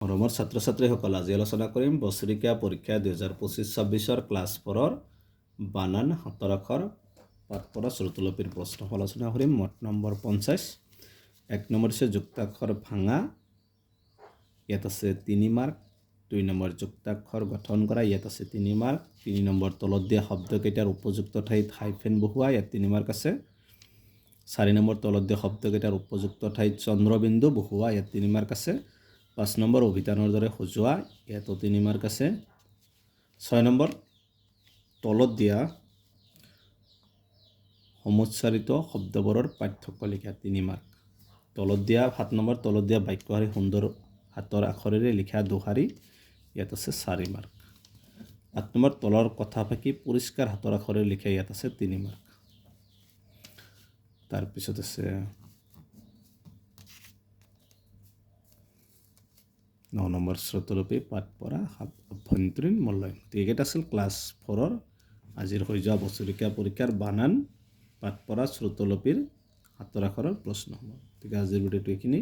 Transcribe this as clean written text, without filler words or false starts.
মৰমৰ ছাত্ৰ ছাত্ৰীসকল, আজি আলোচনা কৰিম বছৰেকীয়া পৰীক্ষা 2025-26 ক্লাছ 4ৰ বানান হাতৰ আখৰ পাঠ পঢ়া শ্ৰুতলিপিৰ প্ৰশ্ন আলোচনা কৰিম। মত নম্বৰ 50। 1 নম্বৰ হৈছে যুক্তাক্ষৰ ভাঙা, ইয়াত আছে 3 মাৰ্ক। 2 নম্বৰ যুক্তাক্ষৰ গঠন কৰা, ইয়াত আছে 3 মাৰ্ক। 3 নম্বৰ তলত দিয়া শব্দকেইটাৰ উপযুক্ত ঠাইত হাইফেন বহুৱা, ইয়াত 3 মাৰ্ক আছে। 4 নম্বৰ তলত দিয়া শব্দকেইটাৰ উপযুক্ত ঠাইত চন্দ্ৰবিন্দু বহুৱা, ইয়াত 3 মাৰ্ক আছে। 5 নম্বৰ অভিধানৰ দৰে সজোৱা, ইয়াতো 3 মাৰ্ক আছে। 6 নম্বৰ তলত দিয়া সমুচ্চাৰিত শব্দবোৰৰ পাৰ্থক্য লিখা, 3 মাৰ্ক। তলত দিয়া 7 নম্বৰ তলত দিয়া বাক্যশাৰী সুন্দৰ হাতৰ আখৰেৰে লিখা দুশাৰী, ইয়াত আছে 4 মাৰ্ক। 8 নম্বৰ তলৰ কথা ফাকি পৰিষ্কাৰ হাতৰ আখৰেৰে লিখা, ইয়াত আছে 3 মাৰ্ক। তাৰপিছত আছে 9 নম্বৰ শ্ৰুতলিপি পাঠ পঢ়া আভ্যন্তৰীণ মূল্যায়ন। এইকেইটা আছিল ক্লাছ 4ৰ আজিৰ হৈ যোৱা বছৰেকীয়া পৰীক্ষাৰ বানান পাঠ পঢ়া শ্ৰুতলিপিৰ হাতৰ আখৰৰ প্ৰশ্নসমূহ। গতিকে আজিৰ ভিডিঅ'টো এইখিনি।